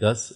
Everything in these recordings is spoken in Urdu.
10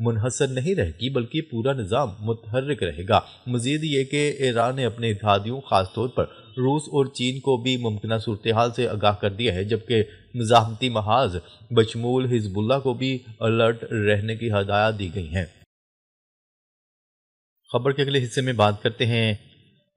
منحصر نہیں رہے گی بلکہ پورا نظام متحرک رہے گا۔ مزید یہ کہ ایران نے اپنے اتحادیوں خاص طور پر روس اور چین کو بھی ممکنہ صورتحال سے آگاہ کر دیا ہے، جبکہ مزاحمتی محاذ بشمول حزب اللہ کو بھی الرٹ رہنے کی ہدایات دی گئی ہیں۔ خبر کے اگلے حصے میں بات کرتے ہیں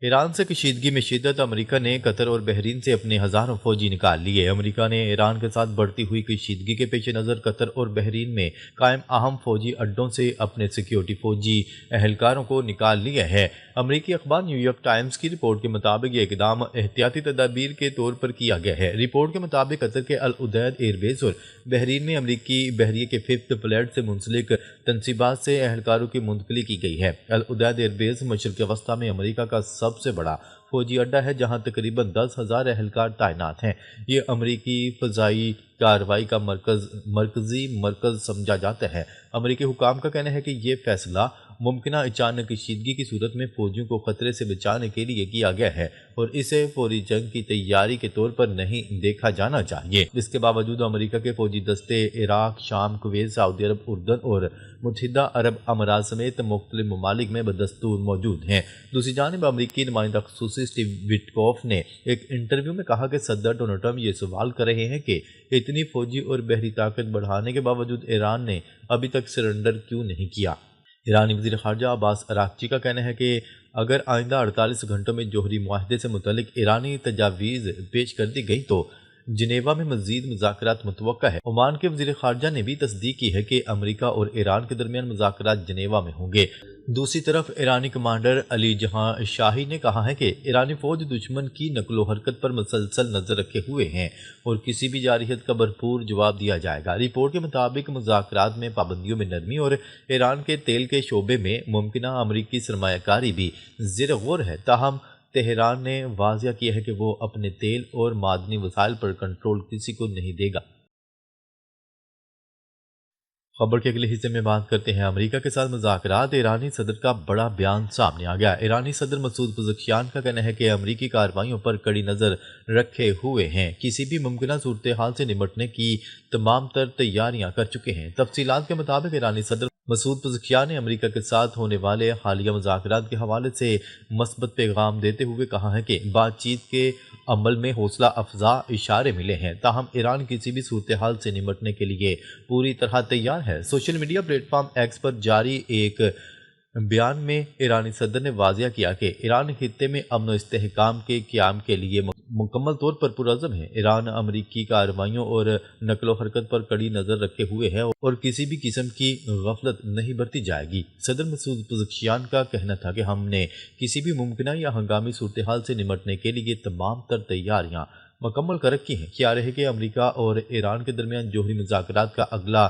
ایران سے کشیدگی میں شدت۔ امریکہ نے قطر اور بحرین سے اپنے ہزاروں فوجی نکال لیے۔ امریکہ نے ایران کے ساتھ بڑھتی ہوئی کشیدگی کے پیش نظر قطر اور بحرین میں قائم اہم فوجی اڈوں سے اپنے سیکیورٹی فوجی اہلکاروں کو نکال لیا ہے۔ امریکی اخبار نیو یارک ٹائمز کی رپورٹ کے مطابق یہ اقدام احتیاطی تدابیر کے طور پر کیا گیا ہے۔ رپورٹ کے مطابق قطر کے العدید ایئر بیس اور بحرین میں امریکی بحریے کے ففتھ فلیٹ سے منسلک تنصیبات سے اہلکاروں کی منتقلی کی گئی ہے۔ العدید ایئر بیس مشرق وسطیٰ میں امریکہ کا سب سے بڑا فوجی اڈا ہے، جہاں تقریباً 10,000 اہلکار تعینات ہیں۔ یہ امریکی فضائی کارروائی کا مرکزی مرکز سمجھا جاتا ہے۔ امریکی حکام کا کہنا ہے کہ یہ فیصلہ ممکنہ اچانک کشیدگی کی صورت میں فوجیوں کو خطرے سے بچانے کے لیے کیا گیا ہے اور اسے فوری جنگ کی تیاری کے طور پر نہیں دیکھا جانا چاہیے۔ اس کے باوجود امریکہ کے فوجی دستے عراق، شام، کویت، سعودی عرب، اردن اور متحدہ عرب امارات سمیت مختلف ممالک میں بدستور موجود ہیں۔ دوسری جانب امریکی نمائندہ خصوصی اسٹیو وٹکوف نے ایک انٹرویو میں کہا کہ صدر ڈونلڈ ٹرمپ یہ سوال کر رہے ہیں کہ اتنی فوجی اور بحری طاقت بڑھانے کے باوجود ایران نے ابھی تک سرنڈر کیوں نہیں کیا۔ ایرانی وزیر خارجہ عباس اراغچی کا کہنا ہے کہ اگر آئندہ 48 گھنٹوں میں جوہری معاہدے سے متعلق ایرانی تجاویز پیش کر دی گئی تو جنیوا میں مزید مذاکرات متوقع ہے۔ عمان کے وزیر خارجہ نے بھی تصدیق کی ہے کہ امریکہ اور ایران کے درمیان مذاکرات جنیوا میں ہوں گے۔ دوسری طرف ایرانی کمانڈر علی جہاں شاہی نے کہا ہے کہ ایرانی فوج دشمن کی نقل و حرکت پر مسلسل نظر رکھے ہوئے ہیں اور کسی بھی جارحیت کا بھرپور جواب دیا جائے گا۔ رپورٹ کے مطابق مذاکرات میں پابندیوں میں نرمی اور ایران کے تیل کے شعبے میں ممکنہ امریکی سرمایہ کاری بھی زیر غور ہے، تاہم تہران نے واضح کیا ہے کہ وہ اپنے تیل اور معدنی وسائل پر کنٹرول کسی کو نہیں دے گا۔ خبر کے اگلے حصے میں بات کرتے ہیں امریکہ کے ساتھ مذاکرات۔ ایرانی صدر کا بڑا بیان سامنے آ گیا۔ ایرانی صدر مسعود پزشکیان کا کہنا ہے کہ امریکی کارروائیوں پر کڑی نظر رکھے ہوئے ہیں، کسی بھی ممکنہ صورتحال سے نمٹنے کی تمام تر تیاریاں کر چکے ہیں۔ تفصیلات کے مطابق ایرانی صدر مسعود پزشکیان نے امریکہ کے ساتھ ہونے والے حالیہ مذاکرات کے حوالے سے مثبت پیغام دیتے ہوئے کہا ہے کہ بات چیت کے عمل میں حوصلہ افزا اشارے ملے ہیں، تاہم ایران کسی بھی صورتحال سے نمٹنے کے لیے پوری طرح تیار ہے۔ Social media platform X پر جاری ایک بیان میں ایرانی صدر نے واضح کیا کہ ایران خطے میں امن و استحکام کے قیام کے لیے مکمل طور پر پرعزم ہے۔ ایران امریکی کارروائیوں اور نقل و حرکت پر کڑی نظر رکھے ہوئے ہے اور کسی بھی قسم کی غفلت نہیں برتی جائے گی۔ صدر مسعود پزشکیان کا کہنا تھا کہ ہم نے کسی بھی ممکنہ یا ہنگامی صورتحال سے نمٹنے کے لیے تمام تر تیاریاں مکمل کر رکھی ہیں۔ کیا رہے کہ امریکہ اور ایران کے درمیان جوہری مذاکرات کا اگلا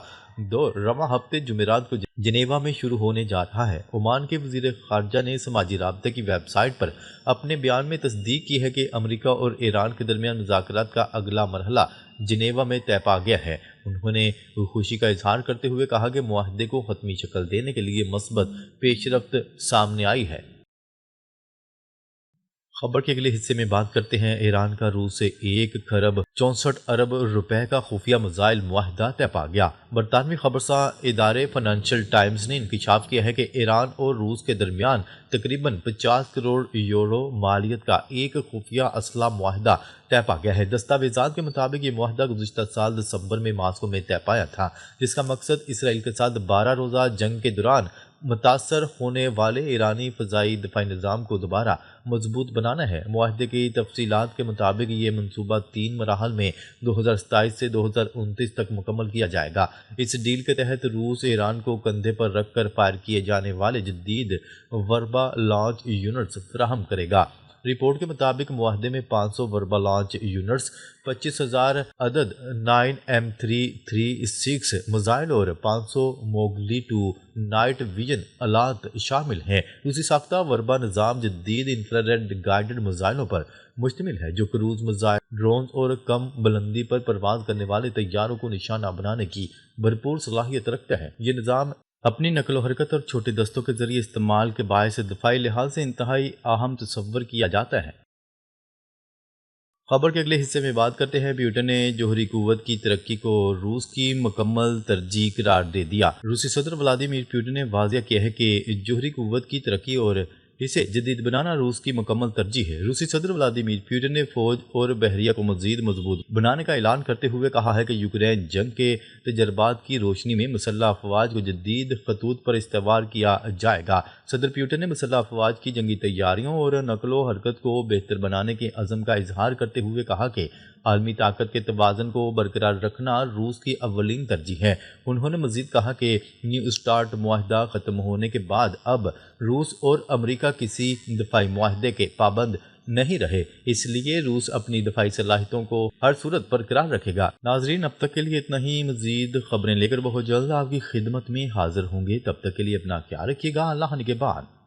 دور رواں ہفتے جمعرات کو جنیوا میں شروع ہونے جا رہا ہے۔ عمان کے وزیر خارجہ نے سماجی رابطے کی ویب سائٹ پر اپنے بیان میں تصدیق کی ہے کہ امریکہ اور ایران کے درمیان مذاکرات کا اگلا مرحلہ جنیوا میں طے پا گیا ہے۔ انہوں نے خوشی کا اظہار کرتے ہوئے کہا کہ معاہدے کو حتمی شکل دینے کے لیے مثبت پیش رفت سامنے آئی ہے۔ خبر کے اگلے حصے میں بات کرتے ہیں ایران کا روس سے 1,64 ارب روپے کا خفیہ میزائل معاہدہ طے پا گیا۔ برطانوی خبرساں ادارے فائنینشل ٹائمز نے انکشاف کیا ہے کہ ایران اور روس کے درمیان تقریباً 50 کروڑ یورو مالیت کا ایک خفیہ اسلحہ معاہدہ طے پا گیا ہے۔ دستاویزات کے مطابق یہ معاہدہ گزشتہ سال دسمبر میں ماسکو میں طے پایا تھا، جس کا مقصد اسرائیل کے ساتھ 12 روزہ جنگ کے دوران متاثر ہونے والے ایرانی فضائی دفاعی نظام کو دوبارہ مضبوط بنانا ہے۔ معاہدے کی تفصیلات کے مطابق یہ منصوبہ 3 مراحل میں 2027 سے 2029 تک مکمل کیا جائے گا۔ اس ڈیل کے تحت روس ایران کو کندھے پر رکھ کر فائر کیے جانے والے جدید وربا لانچ یونٹس فراہم کرے گا۔ رپورٹ کے مطابق معاہدے میں 500 وربا لانچ یونٹس، 25,000 عدد 9M336 میزائل اور 500 موگلی 2 نائٹ ویژن آلات شامل ہیں۔ روسی ساختہ وربا نظام جدید انفراریڈ گائیڈڈ میزائلوں پر مشتمل ہے، جو کروز میزائل، ڈرونز اور کم بلندی پر پرواز کرنے والے طیاروں کو نشانہ بنانے کی بھرپور صلاحیت رکھتا ہے۔ یہ نظام اپنی نقل و حرکت اور چھوٹے دستوں کے ذریعے استعمال کے باعث دفاعی لحاظ سے انتہائی اہم تصور کیا جاتا ہے۔ خبر کے اگلے حصے میں بات کرتے ہیں پیوٹن نے جوہری قوت کی ترقی کو روس کی مکمل ترجیح قرار دے دیا۔ روسی صدر ولادیمیر پیوٹن نے واضح کیا ہے کہ جوہری قوت کی ترقی اور اسے جدید بنانا روس کی مکمل ترجیح ہے۔ روسی صدر ولادیمیر پیوٹن نے فوج اور بحریہ کو مزید مضبوط بنانے کا اعلان کرتے ہوئے کہا ہے کہ یوکرین جنگ کے تجربات کی روشنی میں مسلح افواج کو جدید خطوط پر استوار کیا جائے گا۔ صدر پیوٹن نے مسلح افواج کی جنگی تیاریوں اور نقل و حرکت کو بہتر بنانے کے عزم کا اظہار کرتے ہوئے کہا کہ عالمی طاقت کے توازن کو برقرار رکھنا روس کی اولین ترجیح ہے۔ انہوں نے مزید کہا کہ نیو سٹارٹ معاہدہ ختم ہونے کے بعد اب روس اور امریکہ کسی دفاعی معاہدے کے پابند نہیں رہے، اس لیے روس اپنی دفاعی صلاحیتوں کو ہر صورت برقرار رکھے گا۔ ناظرین، اب تک کے لیے اتنا ہی۔ مزید خبریں لے کر بہت جلد آپ کی خدمت میں حاضر ہوں گے، تب تک کے لیے اپنا خیال رکھیے گا۔ اللہ نگہبان۔